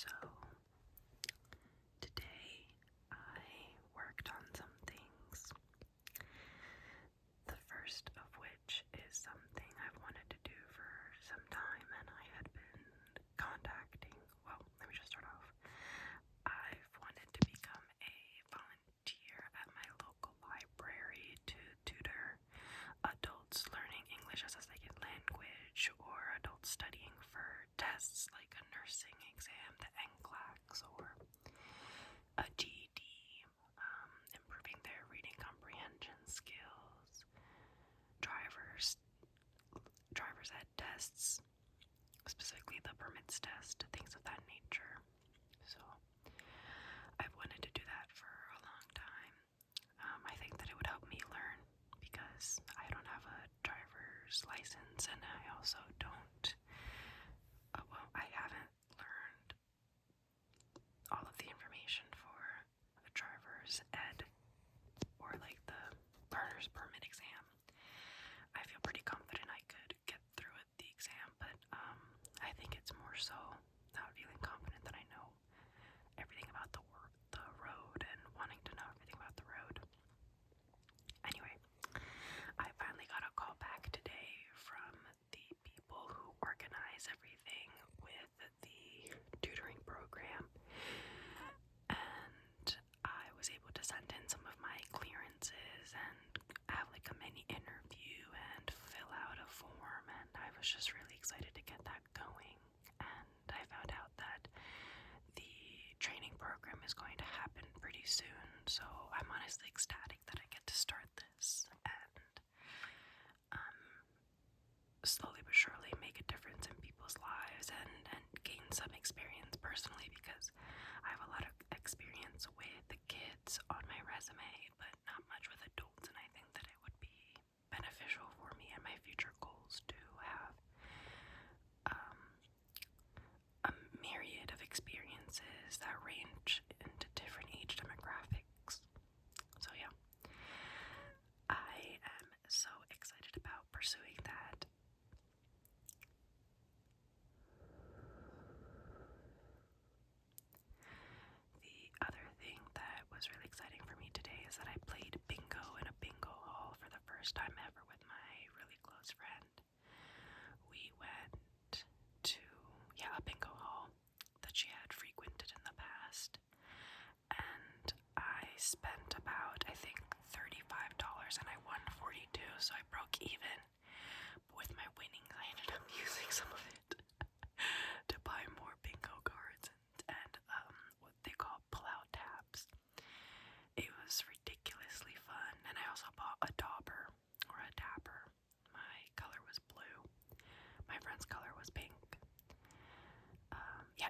So today I worked on some things. The first of which is something I've wanted to do for some time, and I had been contacting. Well, let me just start off. I've wanted to become a volunteer at my local library to tutor adults learning English as a second language or adults studying for tests like a nursing exam, the NCLEX, or a GED, improving their reading comprehension skills, driver's ed tests, specifically the permits test, things of that nature. So I've wanted to do that for a long time. I think that it would help me learn because I don't have a driver's license, and I also don't, I haven't learned all of the information for a driver's ed or like the learner's permit exam. I feel pretty confident I could get through the exam, but I think it's more so not feeling confident that I know everything about the road and wanting to know everything about the road. Anyway, I finally got a call back today from the people who organize everything with the tutoring program, and I was able to send in some of my clearances and have like a mini interview and fill out a form, and I was just really excited to get that going. And I found out that the training program is going to happen pretty soon, so I'm honestly ecstatic that I get to start this and slowly but surely make a difference in people's lives and gain some experience personally, because I have a lot of experience with the kids on my resume, but not much with adults, and I think that it would be beneficial for me and my future goals to have a myriad of experiences that range into different age demographics. So yeah, I am so excited about pursuing that. The other thing that was really exciting for me today is that I played bingo in a bingo hall for the first time ever with my really close friend. We went to, a bingo hall that she had frequented in the past, and I spent about, I think, $35, and I won 42, so I broke even. But with my winnings, I ended up using some of it to buy more bingo cards and what they call pull-out tabs. It was ridiculously fun, and I also bought a dauber or a dapper. My color was blue. My friend's color was pink.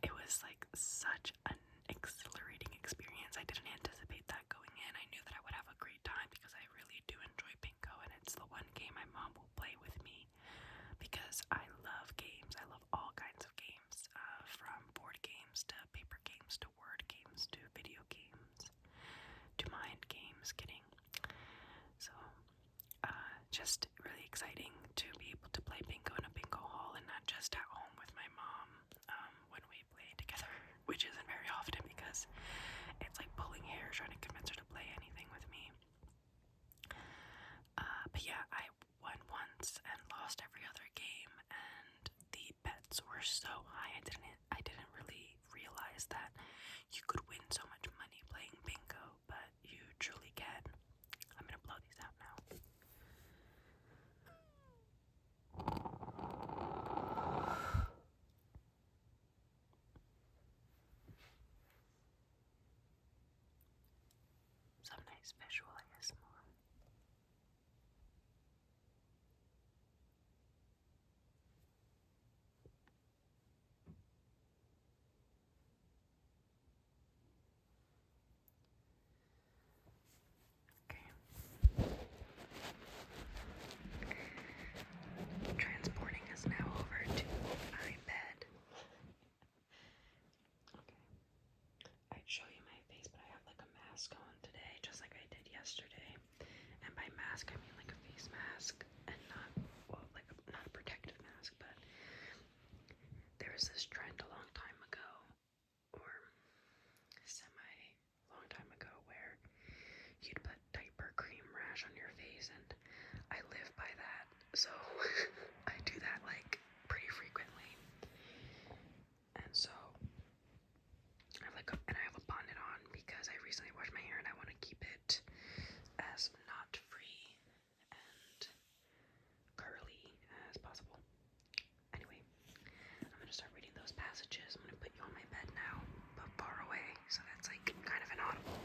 It was like such an exhilarating experience. I didn't anticipate that going in. I knew that I would have a great time because I really do enjoy bingo, and it's the one game my mom will play with me because I love games. I love all kinds of games, from board games to paper games to word games to video games to mind games. Kidding. So, just really exciting to be able to play bingo in a bingo hall and not just at home with my mom when we play together, which isn't very often because it's like pulling hair trying to convince her to play anything with me. But yeah, I won once and lost every other game, and the bets were so high. I didn't really realize that you could win so much money playing bingo, but you truly can. I'm gonna blow these out now. Some nice visual ASMR. Okay. Transporting us now over to my bed. Okay. I'd show you my face, but I have like a mask on today, just like I did yesterday. And by mask, I mean like a face mask, and not, not a protective mask, but there was this trend a long time ago recently washed my hair and I want to keep it as knot free and curly as possible. Anyway, I'm gonna start reading those passages. I'm gonna put you on my bed now, but far away, so that's like kind of inaudible.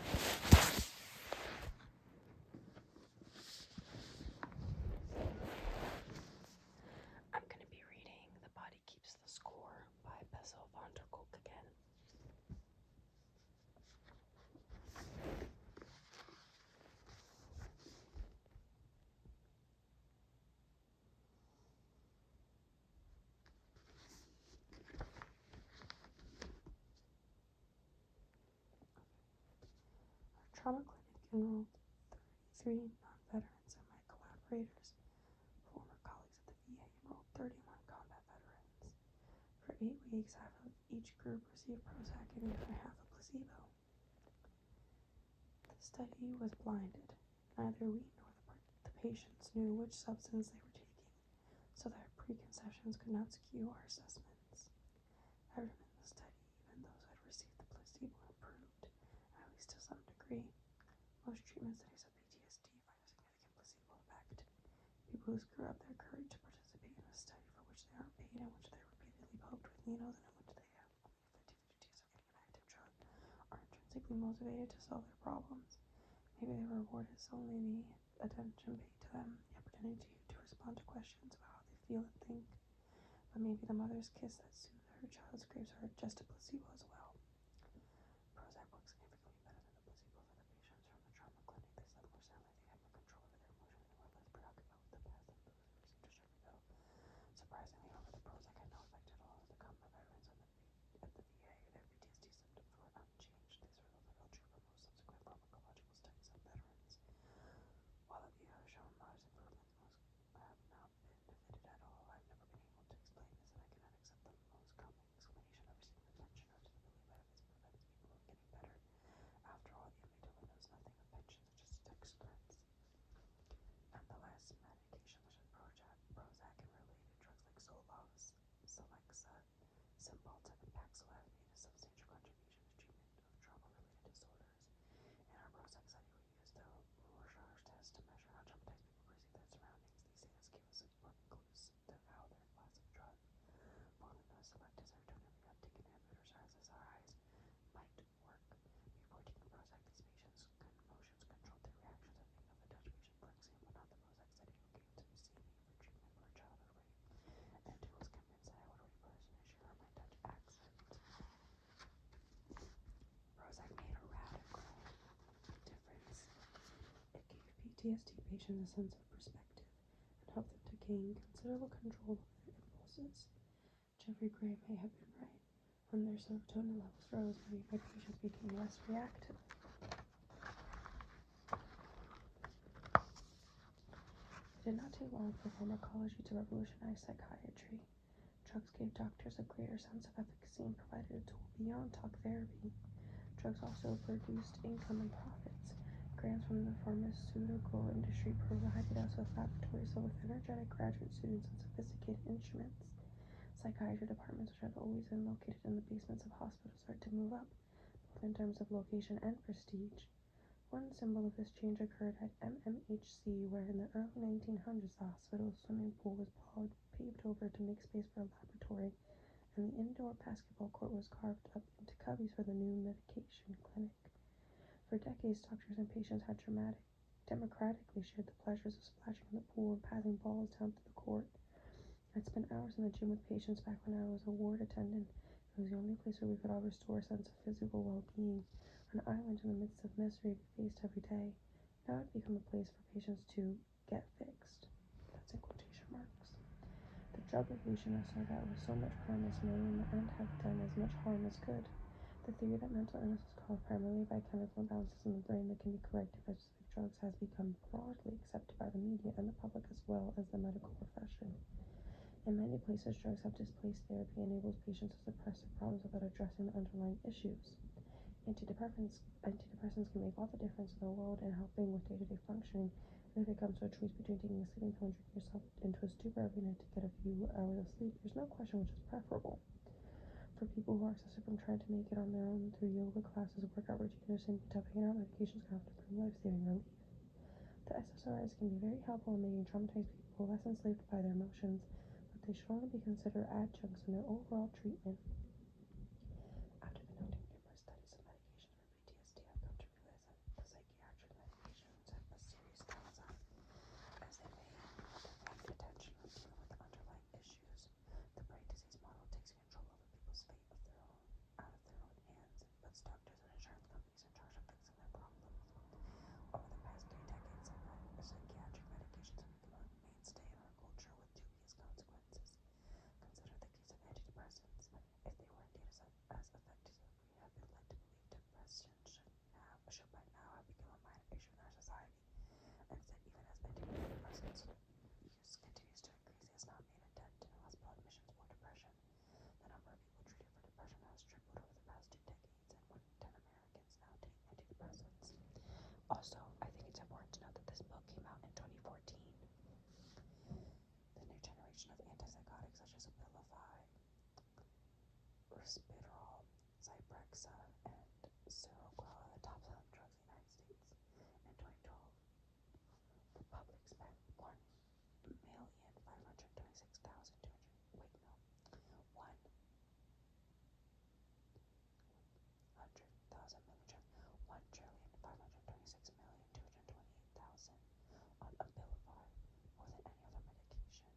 I'm gonna be reading The Body Keeps the Score by Bessel van der Kolk again. Trauma clinic enrolled 33 non-veterans, and my collaborators, former colleagues at the VA, enrolled 31 combat veterans. For 8 weeks, half of each group received Prozac and the other half a placebo. The study was blinded. Neither we nor the patients knew which substance they were taking, so that preconceptions could not skew our assessments. Everyone in the study, even those who had received the placebo, improved, at least to some degree. Most treatment studies of PTSD find a significant placebo effect. People who screw up their courage to participate in a study for which they aren't paid and which they're repeatedly poked with needles and in which they have only a 50-50 chance of getting an active drug are intrinsically motivated to solve their problems. Maybe their reward is only the attention paid to them, the opportunity to respond to questions about how they feel and think. But maybe the mother's kiss that soothed her child's grapes are just a placebo as well. Prozac works significantly better than the placebo for the patients from the trauma clinic. They slept more soundly, they had more control over their emotions, and were less preoccupied with the past than those who received a sugar pill. Surprisingly, however, the Prozac had no effect at all on the combat veterans at the VA. Their PTSD symptoms were unchanged. This result held true for most subsequent pharmacological studies of veterans. While the VA has shown modest improvements, most have not been defeated at all. I've never been able to explain this, and I cannot accept the most common explanation of receiving a pension or disability benefits prevents people from getting better. After all, the amygdala knows nothing of pensions, it just detects threats. Nonetheless, medications such as Prozac and related drugs like Zoloft, Celexa, Cymbalta, and Paxil have made a substantial contribution to treatment of trauma-related disorders. In our Prozac study, we used the Rorschach test to measure how traumatized people perceive their surroundings. These data give us important clues to how their class of drug, formerly known as selective serotonin reuptake inhibitors or SSRIs, might work. Before taking Prozac, these patients' emotions controlled their reactions. I'm thinking of a Dutch patient, for example, not the Prozac study, who came to see me for treatment for a childhood rape, and who was convinced that I would rape her as soon as she heard my Dutch accent. Prozac made a radical difference. It gave PTSD patients a sense of perspective and helped them to gain considerable control of their impulses. Jeffrey Gray may have been right. When their serotonin levels rose, many of my patients became less reactive. It did not take long for pharmacology to revolutionize psychiatry. Drugs gave doctors a greater sense of efficacy and provided a tool beyond talk therapy. Drugs also produced income and profits. Grants from the pharmaceutical industry provided us with laboratories filled with energetic graduate students and sophisticated instruments. Psychiatry departments, which had always been located in the basements of hospitals, started to move up, both in terms of location and prestige. One symbol of this change occurred at MMHC, where in the early 1900s the hospital's swimming pool was paved over to make space for a laboratory, and the indoor basketball court was carved up into cubbies for the new medication clinic. For decades, doctors and patients had democratically shared the pleasures of splashing in the pool and passing balls down to the court. I'd spent hours in the gym with patients back when I was a ward attendant. It was the only place where we could all restore a sense of physical well-being, an island in the midst of misery we faced every day. Now it had become a place for patients to get fixed. That's in quotation marks. The drug revolution started out with so much promise may in the end have done as much harm as good. The theory that mental illness is caused primarily by chemical imbalances in the brain that can be corrected by specific drugs has become broadly accepted by the media and the public as well as the medical profession. In many places, drugs have displaced therapy and enables patients to suppress their problems without addressing the underlying issues. Antidepressants can make all the difference in the world in helping with day-to-day functioning, but if it comes to a choice between taking a sleeping pill and drinking yourself into a stupor every night to get a few hours of sleep, there's no question which is preferable. For people who are suffering from trying to make it on their own through yoga classes, workout routines, or simply tough out medications can often bring life-saving relief. The SSRIs can be very helpful in making traumatized people less enslaved by their emotions, but they should only be considered adjuncts in their overall treatment. After conducting numerous studies of medications for PTSD, I've come to realize that the psychiatric medications have a serious downside, as they may deflect attention from dealing with the underlying issues. The brain disease model takes control over people's fate out of their own hands, and puts doctors and insurance companies in charge of fixing their problems. Over the past 3 decades, psychiatric medications have become a mainstay in our culture with dubious consequences. Consider the case of antidepressants. If they were indeed as effective as we have been led to believe, depression should by now have become a minor issue in our society. Instead, even as antidepressants use continues to increase, it has not made a dent in hospital admissions for depression. The number of people treated for depression has tripled over the past 2 decades, and 1 in 10 Americans now take antidepressants. Also, I think it's important to note that this book came out in 2014. The new generation of antipsychotics such as LOfI, Risperdal, Zyprexa, and Seroquel are the top selling drugs in the United States. In 2012, the public spent 1,526,200 on Abilify, more than any other medication.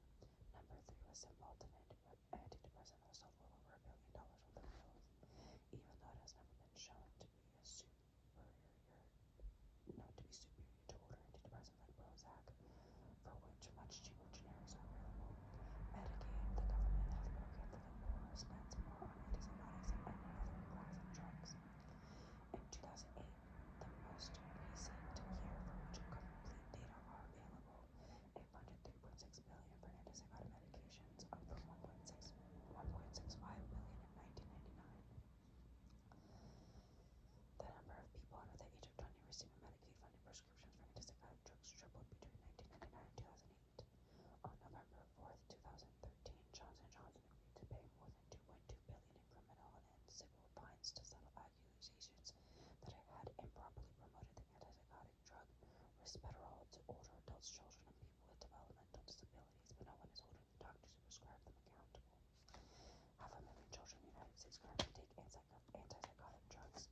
Number 3 was Cymbalta, an antidepressant that sold well over $1 billion worth of pills, even though it has never been shown to be superior to older antidepressants like Prozac, for which much cheaper generics are available. Medicaid, the government healthcare for the poor, spends more on antipsychotics than any other class of drugs. In 2008, the most recent year for which complete data are available, it funded $3.6 billion for antipsychotic medications, up from $1.65 billion in 1999. The number of people under the age of 20 receiving Medicaid-funded prescriptions for antipsychotic drugs tripled between 1999 and 2008. On November 4th, 2013, Johnson & Johnson agreed to pay more than $2.2 billion in criminal and civil fines to settle accusations that it had improperly promoted the antipsychotic drug Risperdal to older adults, children, and people with developmental disabilities, but no one is holding the doctors who prescribe them accountable. 500,000 children in the United States currently take antipsychotic drugs.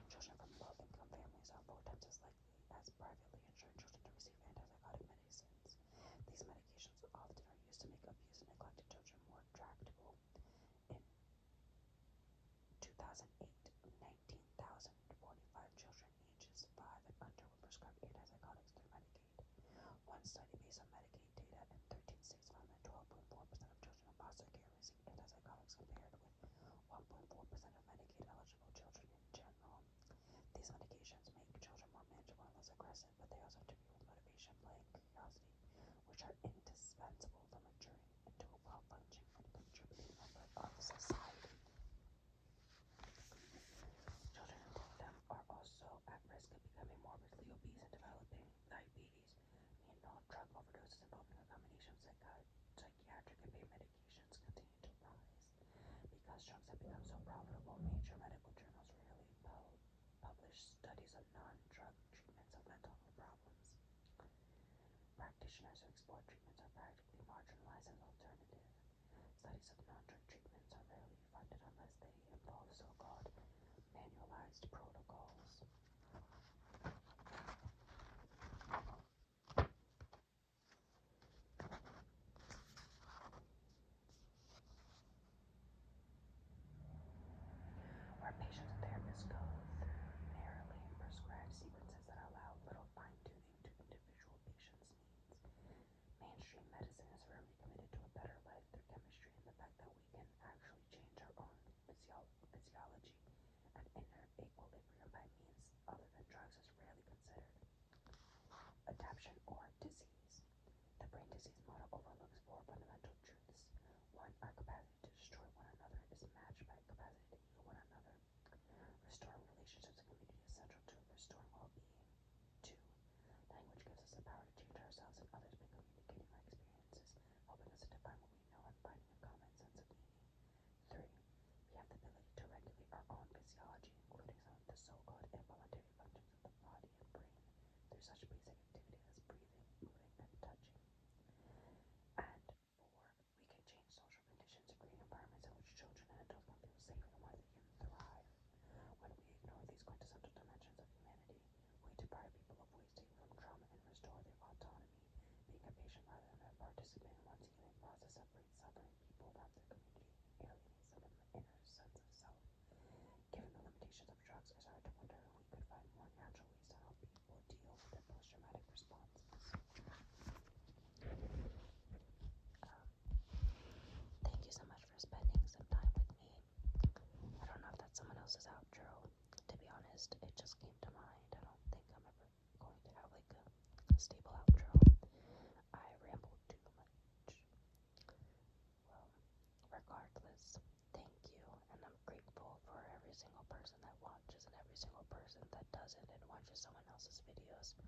Children from low-income families are 4 times as likely as privately insured children to receive antipsychotic medicines. These medications often are used to make abused and neglected children more tractable. In 2008, 19,045 children ages 5 and under were prescribed antipsychotics through Medicaid. One study based on Medicaid data in 13 states found that 12.4% of children in foster care receive antipsychotics compared with 1.4% of Medicaid-eligible children in general. These medications make children more manageable and less aggressive, but they also interfere with motivation, play, and curiosity, which are indispensable for maturing into a well-functioning and contributing member of society. Children in tandem are also at risk of becoming morbidly obese and developing diabetes. Meanwhile, drug overdoses involving a combination of psychiatric and pain medications continue to rise. Because drugs have become so profitable, major medical journals rarely publish studies of non-drug treatments of mental health problems. Practitioners who explore treatments are practically marginalized as alternative. Studies of non-drug treatments are rarely funded unless they involve so-called manualized protocols. Where patients and therapists go through narrowly prescribed sequences that allow little fine-tuning to individual patients' needs. Mainstream medicine is firmly committed to a better life through chemistry and the fact that we can it just came to mind. I don't think I'm ever going to have like a stable outro. I rambled too much. Well, regardless, thank you, and I'm grateful for every single person that watches and every single person that doesn't and watches someone else's videos.